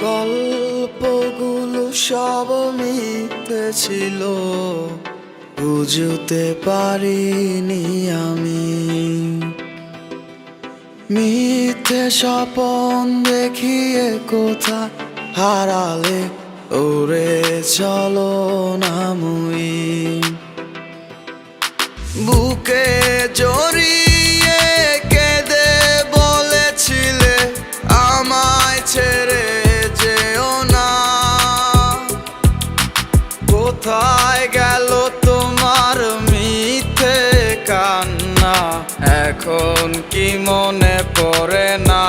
গল্পগুলো সব মিথ্যে ছিল, বুঝতে পারিনি আমি। মিথ্যে স্বপন দেখিয়ে কোথা হারালে ওরে চলো না মুই। বুকে জড়িয়ে কেঁদে বলেছিলে আমায় ছেড়ে যেও না। কোথায় গেল তোমার মিথ্যে কান্না, এখন কি মনে পড়ে না?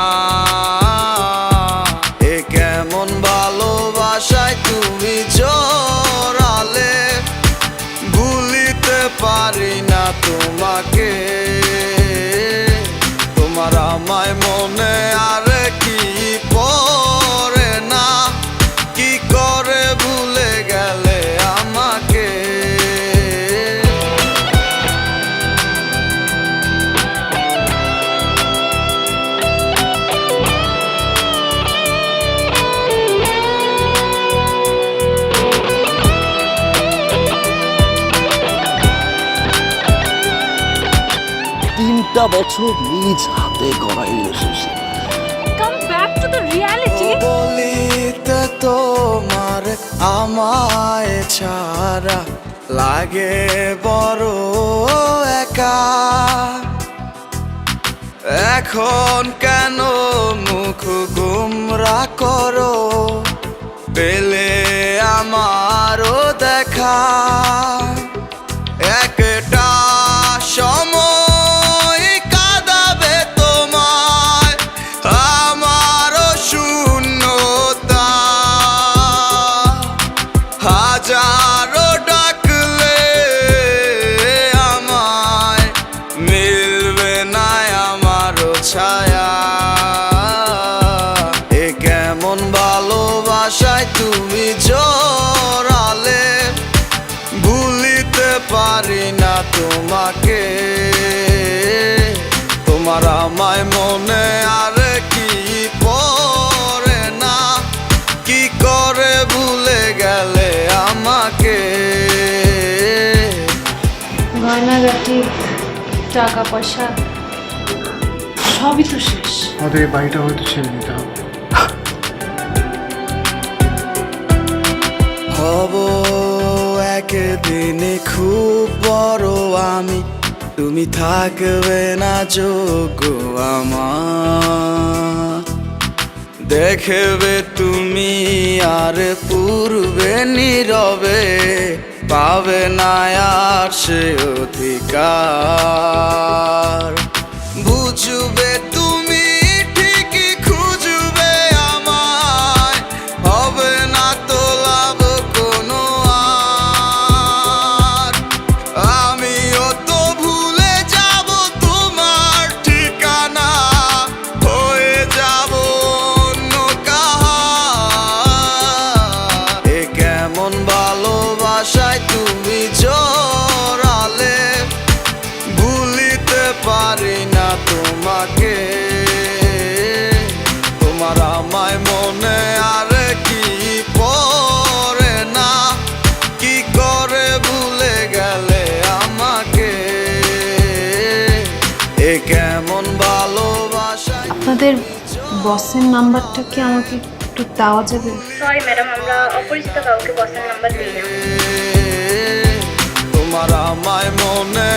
এ কেমন ভালোবাসায় তুমি জড়ালে, ভুলিতে পারি না তোমাকে। তোমার আমায় মনে আর কি পড়ে না, কি করে ভুলে গেলে আমাকে। তিনটা বছর নিজ হাতে গড়া relationship. Come back to the reality. বলিতে তোমার আমায় ছাড়া লাগে বড় একা। এখন কেন মুখ গুমরা করো, পেলে আমারও দেখা। একটা সময় কাঁদাবে তোমায় আমারও শূন্যতা। হাজারো ডাকলে আমায় মিলবে না আমারও ছায়া। এ কেমন ভালোবাসায় তুমি জড়ালে, ভুলিতে পারি না তোমাকে। তোমার আমায় মনে আর কি পড়ে না, কি করে ভুলে গেলে আমাকে। গয়নাগাটি, টাকা পয়সা সবই তো শেষ। আমাদের এই বাড়িটা হয়তো ছেড়ে দিতে হবে। হব একদিন খুব বড় আমি, তুমি থাকবে না যোগ্য আমার। দেখবে তুমি আর পূর্বে নীরবে, পাবে না আর সে অধিকার। বুঝবে তুমি ঠিকই খুঁজবে আমায়, হবে না তো লাভ কোনো আর। আমিও তো ভুলে যাব তোমার ঠিকানা, হয়ে যাব অন্য কাহার। এ কেমন ভালোবাসায় তুমি জড়ালে, ভুলিতে পারি না তোমাকে। তোমার আমায় মনে আর কি পড়ে না, কি করে ভুলে গেলে আমাকে। এ কেমন ভালোবাসা। আপনাদের বসের নাম্বারটা কি আমাকে একটু দেওয়া যাবে? সরি ম্যাডাম, আমরা অপরিচিত কাউকে বসের নাম্বার দিই না। তোমার আমায় মনে